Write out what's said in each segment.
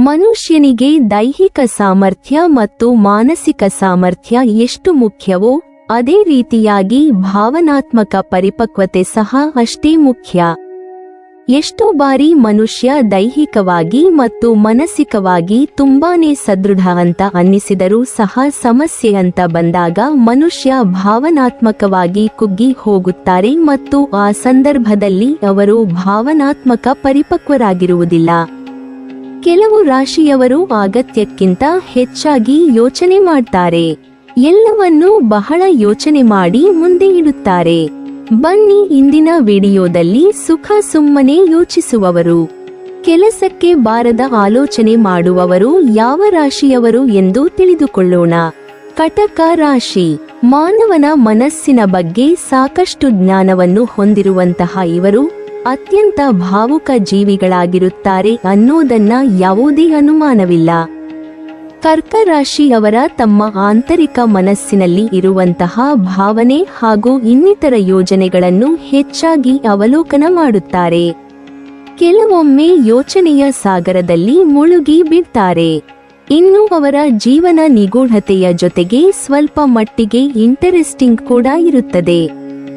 ಮನುಷ್ಯನಿಗೆ ದೈಹಿಕ ಸಾಮರ್ಥ್ಯ ಮತ್ತು ಮಾನಸಿಕ ಸಾಮರ್ಥ್ಯ ಎಷ್ಟು ಮುಖ್ಯವೋ ಅದೇ ರೀತಿಯಾಗಿ ಭಾವನಾತ್ಮಕ ಪರಿಪಕ್ವತೆ ಸಹ ಅಷ್ಟೇ ಮುಖ್ಯ. ಎಷ್ಟೋ ಬಾರಿ ಮನುಷ್ಯ ದೈಹಿಕವಾಗಿ ಮತ್ತು ಮಾನಸಿಕವಾಗಿ ತುಂಬಾನೇ ಸದೃಢ ಅಂತ ಅನ್ನಿಸಿದರೂ ಸಹ ಸಮಸ್ಯೆ ಅಂತ ಬಂದಾಗ ಮನುಷ್ಯ ಭಾವನಾತ್ಮಕವಾಗಿ ಕುಗ್ಗಿ ಹೋಗುತ್ತಾರೆ ಮತ್ತು ಆ ಸಂದರ್ಭದಲ್ಲಿ ಅವರು ಭಾವನಾತ್ಮಕ ಪರಿಪಕ್ವರಾಗಿರುವುದಿಲ್ಲ. ಕೆಲವು ರಾಶಿಯವರು ಅಗತ್ಯಕ್ಕಿಂತ ಹೆಚ್ಚಾಗಿ ಯೋಚನೆ ಮಾಡ್ತಾರೆ. ಎಲ್ಲವನ್ನೂ ಬಹಳ ಯೋಚನೆ ಮಾಡಿ ಮುಂದೆ ಇಡುತ್ತಾರೆ. ಬನ್ನಿ ಇಂದಿನ ವಿಡಿಯೋದಲ್ಲಿ ಸುಮ್ಮನೆ ಯೋಚಿಸುವವರು, ಕೆಲಸಕ್ಕೆ ಬಾರದ ಆಲೋಚನೆ ಮಾಡುವವರು ಯಾವ ರಾಶಿಯವರು ಎಂದು ತಿಳಿದುಕೊಳ್ಳೋಣ. ಕಟಕ ರಾಶಿ. ಮಾನವನ ಮನಸ್ಸಿನ ಬಗ್ಗೆ ಸಾಕಷ್ಟು ಜ್ಞಾನವನ್ನು ಹೊಂದಿರುವಂತಹ ಇವರು ಅತ್ಯಂತ ಭಾವುಕ ಜೀವಿಗಳಾಗಿರುತ್ತಾರೆ ಅನ್ನೋದನ್ನ ಯಾವುದೇ ಅನುಮಾನವಿಲ್ಲ. ಕರ್ಕ ರಾಶಿಯವರ ತಮ್ಮ ಆಂತರಿಕ ಮನಸ್ಸಿನಲ್ಲಿ ಇರುವಂತಹ ಭಾವನೆ ಹಾಗೂ ಇನ್ನಿತರ ಯೋಜನೆಗಳನ್ನು ಹೆಚ್ಚಾಗಿ ಅವಲೋಕನ ಮಾಡುತ್ತಾರೆ. ಕೆಲವೊಮ್ಮೆ ಯೋಚನೆಯ ಸಾಗರದಲ್ಲಿ ಮುಳುಗಿ ಬಿಡ್ತಾರೆ. ಇನ್ನು ಅವರ ಜೀವನ ನಿಗೂಢತೆಯ ಜೊತೆಗೆ ಸ್ವಲ್ಪ ಮಟ್ಟಿಗೆ ಇಂಟರೆಸ್ಟಿಂಗ್ ಕೂಡ ಇರುತ್ತದೆ.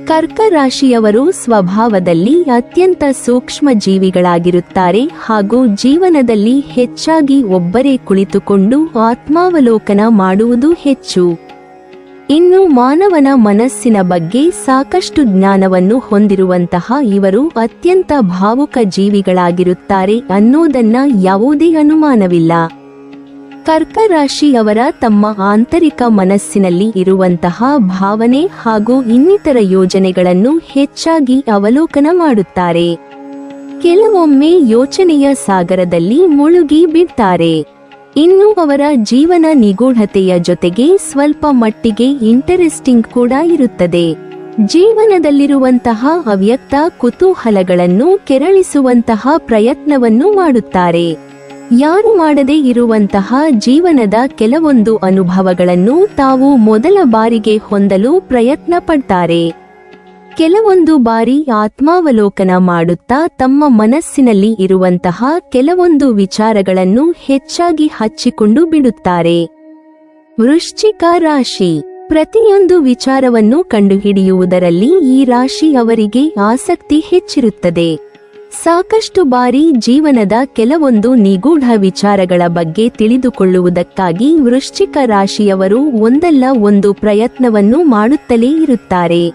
ಕರ್ಕ ರಾಶಿಯವರು ಸ್ವಭಾವದಲ್ಲಿ ಅತ್ಯಂತ ಸೂಕ್ಷ್ಮ ಜೀವಿಗಳಾಗಿರುತ್ತಾರೆ ಹಾಗೂ ಜೀವನದಲ್ಲಿ ಹೆಚ್ಚಾಗಿ ಒಬ್ಬರೇ ಕುಳಿತುಕೊಂಡು ಆತ್ಮಾವಲೋಕನ ಮಾಡುವುದು ಹೆಚ್ಚು. ಇನ್ನು ಮಾನವನ ಮನಸ್ಸಿನ ಬಗ್ಗೆ ಸಾಕಷ್ಟು ಜ್ಞಾನವನ್ನು ಹೊಂದಿರುವಂತಹ ಇವರು ಅತ್ಯಂತ ಭಾವುಕ ಜೀವಿಗಳಾಗಿರುತ್ತಾರೆ ಅನ್ನೋದನ್ನ ಯಾವುದೇ ಅನುಮಾನವಿಲ್ಲ. ಕರ್ಕ ರಾಶಿಯವರ ತಮ್ಮ ಆಂತರಿಕ ಮನಸ್ಸಿನಲ್ಲಿ ಇರುವಂತಹ ಭಾವನೆ ಹಾಗೂ ಇನ್ನಿತರ ಯೋಜನೆಗಳನ್ನು ಹೆಚ್ಚಾಗಿ ಅವಲೋಕನ ಮಾಡುತ್ತಾರೆ. ಕೆಲವೊಮ್ಮೆ ಯೋಚನೆಯ ಸಾಗರದಲ್ಲಿ ಮುಳುಗಿ ಬಿಡ್ತಾರೆ. ಇನ್ನು ಅವರ ಜೀವನ ನಿಗೂಢತೆಯ ಜೊತೆಗೆ ಸ್ವಲ್ಪ ಮಟ್ಟಿಗೆ ಇಂಟರೆಸ್ಟಿಂಗ್ ಕೂಡ ಇರುತ್ತದೆ. ಜೀವನದಲ್ಲಿರುವಂತಹ ಅವ್ಯಕ್ತ ಕುತೂಹಲಗಳನ್ನು ಕೆರಳಿಸುವಂತಹ ಪ್ರಯತ್ನವನ್ನು ಮಾಡುತ್ತಾರೆ. ಯಾರು ಮಾಡದೇ ಇರುವಂತಹ ಜೀವನದ ಕೆಲವೊಂದು ಅನುಭವಗಳನ್ನು ತಾವು ಮೊದಲ ಬಾರಿಗೆ ಹೊಂದಲು ಪ್ರಯತ್ನ ಪಡ್ತಾರೆ. ಕೆಲವೊಂದು ಬಾರಿ ಆತ್ಮಾವಲೋಕನ ಮಾಡುತ್ತಾ ತಮ್ಮ ಮನಸ್ಸಿನಲ್ಲಿ ಇರುವಂತಹ ಕೆಲವೊಂದು ವಿಚಾರಗಳನ್ನು ಹೆಚ್ಚಾಗಿ ಹಚ್ಚಿಕೊಂಡು ಬಿಡುತ್ತಾರೆ. ವೃಶ್ಚಿಕ ರಾಶಿ. ಪ್ರತಿಯೊಂದು ವಿಚಾರವನ್ನು ಕಂಡುಹಿಡಿಯುವುದರಲ್ಲಿ ಈ ರಾಶಿ ಅವರಿಗೆ ಆಸಕ್ತಿ ಹೆಚ್ಚಿರುತ್ತದೆ. ಸಾಕಷ್ಟು ಬಾರಿ ಜೀವನದ ಕೆಲವೊಂದು ನಿಗೂಢ ವಿಚಾರಗಳ ಬಗ್ಗೆ ತಿಳಿದುಕೊಳ್ಳುವುದಕ್ಕಾಗಿ ವೃಶ್ಚಿಕ ರಾಶಿಯವರು ಒಂದಲ್ಲ ಒಂದು ಪ್ರಯತ್ನವನ್ನು ಮಾಡುತ್ತಲೇ ಇರುತ್ತಾರೆ.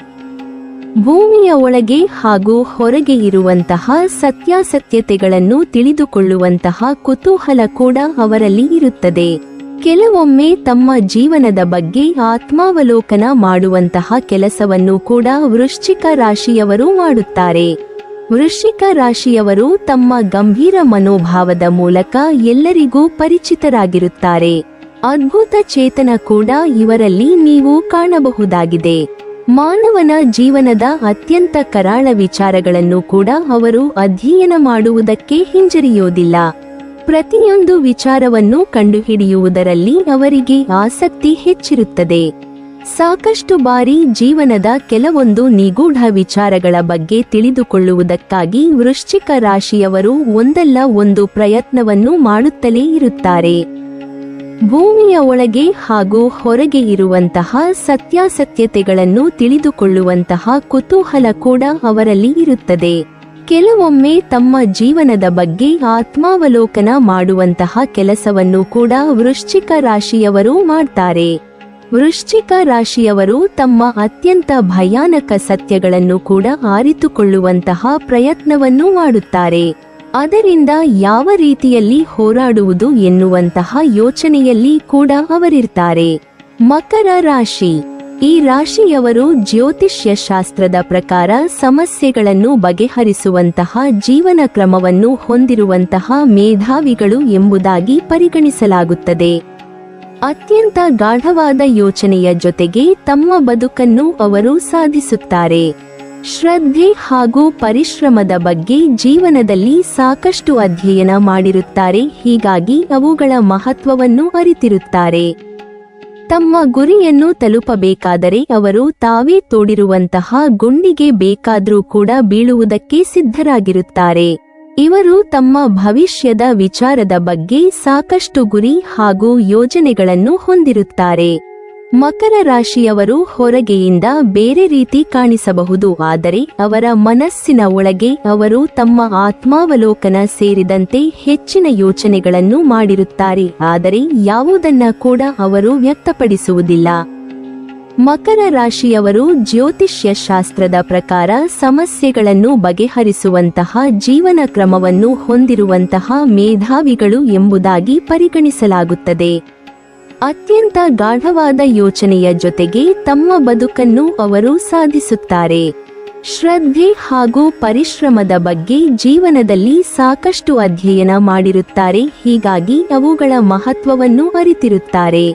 ಭೂಮಿಯ ಒಳಗೆ ಹಾಗೂ ಹೊರಗೆ ಇರುವಂತಹ ಸತ್ಯಾಸತ್ಯತೆಗಳನ್ನು ತಿಳಿದುಕೊಳ್ಳುವಂತಹ ಕುತೂಹಲ ಕೂಡ ಅವರಲ್ಲಿ ಇರುತ್ತದೆ. ಕೆಲವೊಮ್ಮೆ ತಮ್ಮ ಜೀವನದ ಬಗ್ಗೆ ಆತ್ಮಾವಲೋಕನ ಮಾಡುವಂತಹ ಕೆಲಸವನ್ನು ಕೂಡ ವೃಶ್ಚಿಕ ರಾಶಿಯವರು ಮಾಡುತ್ತಾರೆ. ವೃಶ್ಚಿಕ ರಾಶಿಯವರು ತಮ್ಮ ಗಂಭೀರ ಮನೋಭಾವದ ಮೂಲಕ ಎಲ್ಲರಿಗೂ ಪರಿಚಿತರಾಗಿರುತ್ತಾರೆ. ಅದ್ಭುತ ಚೇತನ ಕೂಡ ಇವರಲ್ಲಿ ನೀವು ಕಾಣಬಹುದಾಗಿದೆ. ಮಾನವನ ಜೀವನದ ಅತ್ಯಂತ ಕರಾಳ ವಿಚಾರಗಳನ್ನು ಕೂಡ ಅವರು ಅಧ್ಯಯನ ಮಾಡುವುದಕ್ಕೆ ಹಿಂಜರಿಯೋದಿಲ್ಲ. ಪ್ರತಿಯೊಂದು ವಿಚಾರವನ್ನು ಕಂಡುಹಿಡಿಯುವುದರಲ್ಲಿ ಅವರಿಗೆ ಆಸಕ್ತಿ ಹೆಚ್ಚಿರುತ್ತದೆ. ಸಾಕಷ್ಟು ಬಾರಿ ಜೀವನದ ಕೆಲವೊಂದು ನಿಗೂಢ ವಿಚಾರಗಳ ಬಗ್ಗೆ ತಿಳಿದುಕೊಳ್ಳುವುದಕ್ಕಾಗಿ ವೃಶ್ಚಿಕ ರಾಶಿಯವರು ಒಂದಲ್ಲ ಒಂದು ಪ್ರಯತ್ನವನ್ನು ಮಾಡುತ್ತಲೇ ಇರುತ್ತಾರೆ. ಭೂಮಿಯ ಒಳಗೆ ಹಾಗೂ ಹೊರಗೆ ಇರುವಂತಹ ಸತ್ಯಾಸತ್ಯತೆಗಳನ್ನು ತಿಳಿದುಕೊಳ್ಳುವಂತಹ ಕುತೂಹಲ ಕೂಡ ಅವರಲ್ಲಿ ಇರುತ್ತದೆ. ಕೆಲವೊಮ್ಮೆ ತಮ್ಮ ಜೀವನದ ಬಗ್ಗೆ ಆತ್ಮಾವಲೋಕನ ಮಾಡುವಂತಹ ಕೆಲಸವನ್ನು ಕೂಡ ವೃಶ್ಚಿಕ ರಾಶಿಯವರು ಮಾಡ್ತಾರೆ. ವೃಶ್ಚಿಕ ರಾಶಿಯವರು ತಮ್ಮ ಅತ್ಯಂತ ಭಯಾನಕ ಸತ್ಯಗಳನ್ನು ಕೂಡ ಅರಿತುಕೊಳ್ಳುವಂತಹ ಪ್ರಯತ್ನವನ್ನು ಮಾಡುತ್ತಾರೆ. ಅದರಿಂದ ಯಾವ ರೀತಿಯಲ್ಲಿ ಹೋರಾಡುವುದು ಎನ್ನುವಂತಹ ಯೋಚನೆಯಲ್ಲಿ ಕೂಡ ಅವರಿರ್ತಾರೆ. ಮಕರ ರಾಶಿ. ಈ ರಾಶಿಯವರು ಜ್ಯೋತಿಷ್ಯ ಶಾಸ್ತ್ರದ ಪ್ರಕಾರ ಸಮಸ್ಯೆಗಳನ್ನು ಬಗೆಹರಿಸುವಂತಹ ಜೀವನ ಕ್ರಮವನ್ನು ಹೊಂದಿರುವಂತಹ ಮೇಧಾವಿಗಳು ಎಂಬುದಾಗಿ ಪರಿಗಣಿಸಲಾಗುತ್ತದೆ. ಅತ್ಯಂತ ಗಾಢವಾದ ಯೋಚನೆಯ ಜೊತೆಗೆ ತಮ್ಮ ಬದುಕನ್ನು ಅವರು ಸಾಧಿಸುತ್ತಾರೆ. ಶ್ರದ್ಧೆ ಹಾಗೂ ಪರಿಶ್ರಮದ ಬಗ್ಗೆ ಜೀವನದಲ್ಲಿ ಸಾಕಷ್ಟು ಅಧ್ಯಯನ ಮಾಡಿರುತ್ತಾರೆ. ಹೀಗಾಗಿ ಅವುಗಳ ಮಹತ್ವವನ್ನು ಅರಿತಿರುತ್ತಾರೆ. ತಮ್ಮ ಗುರಿಯನ್ನು ತಲುಪಬೇಕಾದರೆ ಅವರು ತಾವೇ ತೋಡಿರುವಂತಹ ಗುಂಡಿಗೆ ಬೇಕಾದ್ರೂ ಕೂಡ ಬೀಳುವುದಕ್ಕೆ ಸಿದ್ಧರಾಗಿರುತ್ತಾರೆ. ಇವರು ತಮ್ಮ ಭವಿಷ್ಯದ ವಿಚಾರದ ಬಗ್ಗೆ ಸಾಕಷ್ಟು ಗುರಿ ಹಾಗೂ ಯೋಜನೆಗಳನ್ನು ಹೊಂದಿರುತ್ತಾರೆ. ಮಕರ ರಾಶಿಯವರು ಹೊರಗೆಯಿಂದ ಬೇರೆ ರೀತಿ ಕಾಣಿಸಬಹುದು, ಆದರೆ ಅವರ ಮನಸ್ಸಿನ ಒಳಗೆ ಅವರು ತಮ್ಮ ಆತ್ಮಾವಲೋಕನ ಸೇರಿದಂತೆ ಹೆಚ್ಚಿನ ಯೋಚನೆಗಳನ್ನು ಮಾಡಿರುತ್ತಾರೆ, ಆದರೆ ಯಾವುದನ್ನ ಕೂಡ ಅವರು ವ್ಯಕ್ತಪಡಿಸುವುದಿಲ್ಲ. ಮಕರ ರಾಶಿಯವರು ಜ್ಯೋತಿಷ್ಯ ಶಾಸ್ತ್ರದ ಪ್ರಕಾರ ಸಮಸ್ಯೆಗಳನ್ನು ಬಗೆಹರಿಸುವಂತಹ ಜೀವನ ಕ್ರಮವನ್ನು ಹೊಂದಿರುವಂತಹ ಮೇಧಾವಿಗಳು ಎಂಬುದಾಗಿ ಪರಿಗಣಿಸಲಾಗುತ್ತದೆ. ಅತ್ಯಂತ ಗಾಢವಾದ ಯೋಚನೆಯ ಜೊತೆಗೆ ತಮ್ಮ ಬದುಕನ್ನು ಅವರು ಸಾಧಿಸುತ್ತಾರೆ. ಶ್ರದ್ಧೆ ಹಾಗೂ ಪರಿಶ್ರಮದ ಬಗ್ಗೆ ಜೀವನದಲ್ಲಿ ಸಾಕಷ್ಟು ಅಧ್ಯಯನ ಮಾಡಿರುತ್ತಾರೆ, ಹೀಗಾಗಿ ಅವುಗಳ ಮಹತ್ವವನ್ನು ಅರಿತಿರುತ್ತಾರೆ.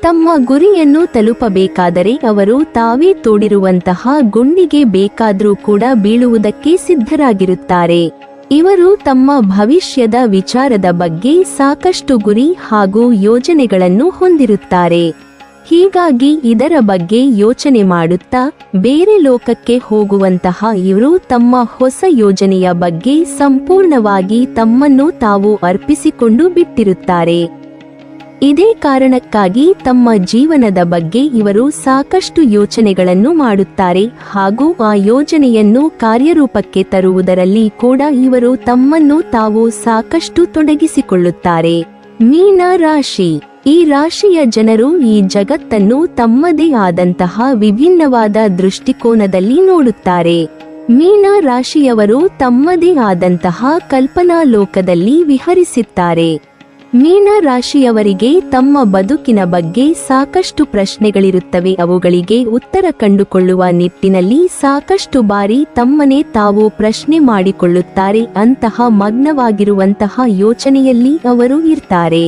ತಮ್ಮ ಗುರಿಯನ್ನು ತಲುಪಬೇಕಾದರೆ ಅವರು ತಾವೇ ತೋಡಿರುವಂತಹ ಗುಂಡಿಗೆ ಬೇಕಾದರೂ ಕೂಡ ಬೀಳುವುದಕ್ಕೆ ಸಿದ್ಧರಾಗಿರುತ್ತಾರೆ. ಇವರು ತಮ್ಮ ಭವಿಷ್ಯದ ವಿಚಾರದ ಬಗ್ಗೆ ಸಾಕಷ್ಟು ಗುರಿ ಹಾಗೂ ಯೋಜನೆಗಳನ್ನು ಹೊಂದಿರುತ್ತಾರೆ. ಹೀಗಾಗಿ ಇದರ ಬಗ್ಗೆ ಯೋಚನೆ ಮಾಡುತ್ತಾ ಬೇರೆ ಲೋಕಕ್ಕೆ ಹೋಗುವಂತಹ ಇವರು ತಮ್ಮ ಹೊಸ ಯೋಜನೆಯ ಬಗ್ಗೆ ಸಂಪೂರ್ಣವಾಗಿ ತಮ್ಮನ್ನು ತಾವು ಅರ್ಪಿಸಿಕೊಂಡು ಬಿಟ್ಟಿರುತ್ತಾರೆ. ಇದೇ ಕಾರಣಕ್ಕಾಗಿ ತಮ್ಮ ಜೀವನದ ಬಗ್ಗೆ ಇವರು ಸಾಕಷ್ಟು ಯೋಚನೆಗಳನ್ನು ಮಾಡುತ್ತಾರೆ ಹಾಗೂ ಆ ಯೋಜನೆಯನ್ನು ಕಾರ್ಯರೂಪಕ್ಕೆ ತರುವುದರಲ್ಲಿ ಕೂಡ ಇವರು ತಮ್ಮನ್ನು ತಾವು ಸಾಕಷ್ಟು ತೊಡಗಿಸಿಕೊಳ್ಳುತ್ತಾರೆ. ಮೀನ ರಾಶಿ. ಈ ರಾಶಿಯ ಜನರು ಈ ಜಗತ್ತನ್ನು ತಮ್ಮದೇ ಆದಂತಹ ವಿಭಿನ್ನವಾದ ದೃಷ್ಟಿಕೋನದಲ್ಲಿ ನೋಡುತ್ತಾರೆ. ಮೀನ ರಾಶಿಯವರು ತಮ್ಮದೇ ಆದಂತಹ ಕಲ್ಪನಾ ಲೋಕದಲ್ಲಿ ವಿಹರಿಸುತ್ತಾರೆ. ಮೀನ ರಾಶಿಯವರಿಗೆ ತಮ್ಮ ಬದುಕಿನ ಬಗ್ಗೆ ಸಾಕಷ್ಟು ಪ್ರಶ್ನೆಗಳಿರುತ್ತವೆ, ಅವುಗಳಿಗೆ ಉತ್ತರ ಕಂಡುಕೊಳ್ಳುವ ನಿಟ್ಟಿನಲ್ಲಿ ಸಾಕಷ್ಟು ಬಾರಿ ತಮ್ಮನ್ನೇ ತಾವು ಪ್ರಶ್ನೆ ಮಾಡಿಕೊಳ್ಳುತ್ತಾರೆ. ಅಂತಹ ಮಗ್ನವಾಗಿರುವಂತಹ ಯೋಚನೆಯಲ್ಲಿ ಅವರು ಇರ್ತಾರೆ.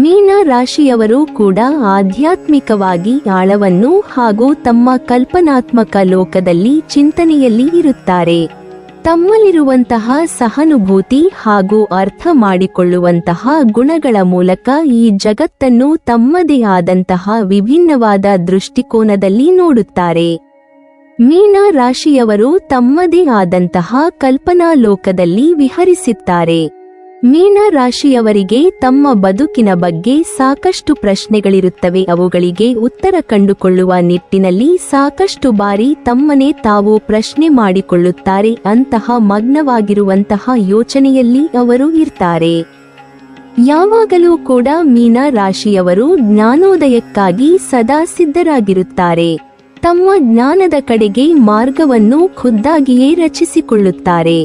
ಮೀನ ರಾಶಿಯವರು ಕೂಡ ಆಧ್ಯಾತ್ಮಿಕವಾಗಿ ಆಳವನ್ನು ಹಾಗೂ ತಮ್ಮ ಕಲ್ಪನಾತ್ಮಕ ಲೋಕದಲ್ಲಿ ಚಿಂತನೆಯಲ್ಲಿ ಇರುತ್ತಾರೆ. ತಮ್ಮಲ್ಲಿರುವಂತಹ ಸಹಾನುಭೂತಿ ಹಾಗೂ ಅರ್ಥ ಮಾಡಿಕೊಳ್ಳುವಂತಹ ಗುಣಗಳ ಮೂಲಕ ಈ ಜಗತ್ತನ್ನು ತಮ್ಮದೇ ಆದಂತಹ ವಿಭಿನ್ನವಾದ ದೃಷ್ಟಿಕೋನದಲ್ಲಿ ನೋಡುತ್ತಾರೆ. ಮೀನ ರಾಶಿಯವರು ತಮ್ಮದೇ ಆದಂತಹ ಕಲ್ಪನಾ ಲೋಕದಲ್ಲಿ ವಿಹರಿಸುತ್ತಾರೆ. ಮೀನ ರಾಶಿಯವರಿಗೆ ತಮ್ಮ ಬದುಕಿನ ಬಗ್ಗೆ ಸಾಕಷ್ಟು ಪ್ರಶ್ನೆಗಳಿರುತ್ತವೆ, ಅವುಗಳಿಗೆ ಉತ್ತರ ಕಂಡುಕೊಳ್ಳುವ ನಿಟ್ಟಿನಲ್ಲಿ ಸಾಕಷ್ಟು ಬಾರಿ ತಮ್ಮನ್ನೇ ತಾವು ಪ್ರಶ್ನೆ ಮಾಡಿಕೊಳ್ಳುತ್ತಾರೆ. ಅಂತಹ ಮಗ್ನವಾಗಿರುವಂತಹ ಯೋಚನೆಯಲ್ಲಿ ಅವರು ಇರ್ತಾರೆ. ಯಾವಾಗಲೂ ಕೂಡ ಮೀನ ರಾಶಿಯವರು ಜ್ಞಾನೋದಯಕ್ಕಾಗಿ ಸದಾ ಸಿದ್ಧರಾಗಿರುತ್ತಾರೆ. ತಮ್ಮ ಜ್ಞಾನದ ಕಡೆಗೆ ಮಾರ್ಗವನ್ನು ಖುದ್ದಾಗಿಯೇ ರಚಿಸಿಕೊಳ್ಳುತ್ತಾರೆ.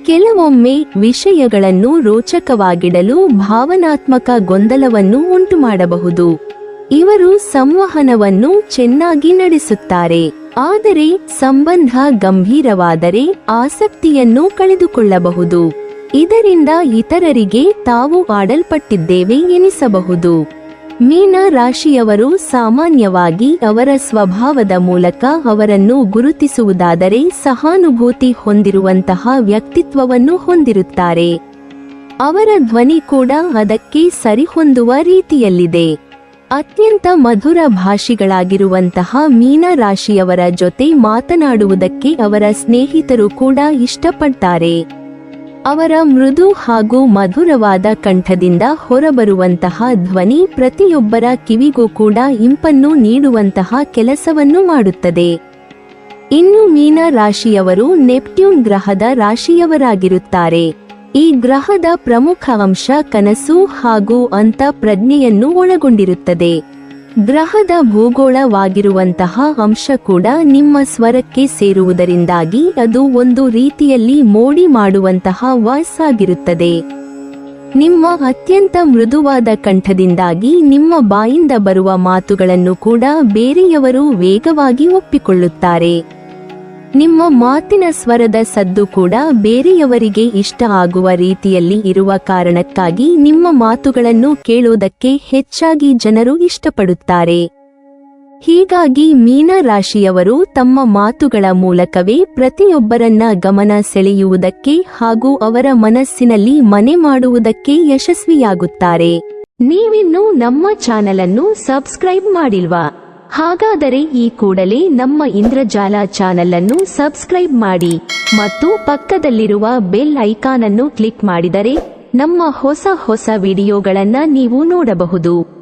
ಕೆಲವೊಮ್ಮೆ ವಿಷಯಗಳನ್ನು ರೋಚಕವಾಗಿಡಲು ಭಾವನಾತ್ಮಕ ಗೊಂದಲವನ್ನು ಉಂಟುಮಾಡಬಹುದು. ಇವರು ಸಂವಹನವನ್ನು ಚೆನ್ನಾಗಿ ನಡೆಸುತ್ತಾರೆ, ಆದರೆ ಸಂಬಂಧ ಗಂಭೀರವಾದರೆ ಆಸಕ್ತಿಯನ್ನು ಕಳೆದುಕೊಳ್ಳಬಹುದು. ಇದರಿಂದ ಇತರರಿಗೆ ತಾವು ಆಡಲ್ಪಟ್ಟಿದ್ದೇವೆ ಎನಿಸಬಹುದು. ಮೀನ ರಾಶಿಯವರು ಸಾಮಾನ್ಯವಾಗಿ ಅವರ ಸ್ವಭಾವದ ಮೂಲಕ ಅವರನ್ನು ಗುರುತಿಸುವುದಾದರೆ ಸಹಾನುಭೂತಿ ಹೊಂದಿರುವಂತಹ ವ್ಯಕ್ತಿತ್ವವನ್ನು ಹೊಂದಿರುತ್ತಾರೆ. ಅವರ ಧ್ವನಿ ಕೂಡ ಅದಕ್ಕೆ ಸರಿಹೊಂದುವ ರೀತಿಯಲ್ಲಿದೆ. ಅತ್ಯಂತ ಮಧುರ ಭಾಷಿಗಳಾಗಿರುವಂತಹ ಮೀನ ರಾಶಿಯವರ ಜೊತೆ ಮಾತನಾಡುವುದಕ್ಕೆ ಅವರ ಸ್ನೇಹಿತರು ಕೂಡ ಇಷ್ಟಪಡ್ತಾರೆ. ಅವರ ಮೃದು ಹಾಗೂ ಮಧುರವಾದ ಕಂಠದಿಂದ ಹೊರಬರುವಂತಹ ಧ್ವನಿ ಪ್ರತಿಯೊಬ್ಬರ ಕಿವಿಗೂ ಕೂಡ ಇಂಪನ್ನು ನೀಡುವಂತಹ ಕೆಲಸವನ್ನು ಮಾಡುತ್ತದೆ. ಇನ್ನು ಮೀನ ರಾಶಿಯವರು ನೆಪ್ಟ್ಯೂನ್ ಗ್ರಹದ ರಾಶಿಯವರಾಗಿರುತ್ತಾರೆ. ಈ ಗ್ರಹದ ಪ್ರಮುಖ ಅಂಶ ಕನಸು ಹಾಗೂ ಅಂತಃಪ್ರಜ್ಞೆಯನ್ನು ಒಳಗೊಂಡಿರುತ್ತದೆ. ಗ್ರಹದ ಭೂಗೋಳವಾಗಿರುವಂತಹ ಅಂಶ ಕೂಡ ನಿಮ್ಮ ಸ್ವರಕ್ಕೆ ಸೇರುವುದರಿಂದಾಗಿ ಅದು ಒಂದು ರೀತಿಯಲ್ಲಿ ಮೋಡಿ ಮಾಡುವಂತಹ ವಾಯ್ಸ್ ಆಗಿರುತ್ತದೆ. ನಿಮ್ಮ ಅತ್ಯಂತ ಮೃದುವಾದ ಕಂಠದಿಂದಾಗಿ ನಿಮ್ಮ ಬಾಯಿಂದ ಬರುವ ಮಾತುಗಳನ್ನು ಕೂಡ ಬೇರೆಯವರು ವೇಗವಾಗಿ ಒಪ್ಪಿಕೊಳ್ಳುತ್ತಾರೆ. ನಿಮ್ಮ ಮಾತಿನ ಸ್ವರದ ಸದ್ದು ಕೂಡ ಬೇರೆಯವರಿಗೆ ಇಷ್ಟ ಆಗುವ ರೀತಿಯಲ್ಲಿ ಇರುವ ಕಾರಣಕ್ಕಾಗಿ ನಿಮ್ಮ ಮಾತುಗಳನ್ನು ಕೇಳೋದಕ್ಕೆ ಹೆಚ್ಚಾಗಿ ಜನರು ಇಷ್ಟಪಡುತ್ತಾರೆ. ಹೀಗಾಗಿ ಮೀನ ರಾಶಿಯವರು ತಮ್ಮ ಮಾತುಗಳ ಮೂಲಕವೇ ಪ್ರತಿಯೊಬ್ಬರನ್ನ ಗಮನ ಸೆಳೆಯುವುದಕ್ಕೆ ಹಾಗೂ ಅವರ ಮನಸ್ಸಿನಲ್ಲಿ ಮನೆ ಮಾಡುವುದಕ್ಕೆ ಯಶಸ್ವಿಯಾಗುತ್ತಾರೆ. ನೀವಿನ್ನೂ ನಮ್ಮ ಚಾನೆಲ್ ಅನ್ನು ಸಬ್ಸ್ಕ್ರೈಬ್ ಮಾಡಿಲ್ವಾ? ಹಾಗಾದರೆ ಈ ಕೂಡಲೇ ನಮ್ಮ ಇಂದ್ರಜಾಲ ಚಾನೆಲ್ ಅನ್ನು ಸಬ್ಸ್ಕ್ರೈಬ್ ಮಾಡಿ. ಮತ್ತು ಪಕ್ಕದಲ್ಲಿರುವ ಬೆಲ್ ಐಕಾನ್ ಅನ್ನು ಕ್ಲಿಕ್ ಮಾಡಿದರೆ ನಮ್ಮ ಹೊಸ ವಿಡಿಯೋಗಳನ್ನು ನೀವು ನೋಡಬಹುದು.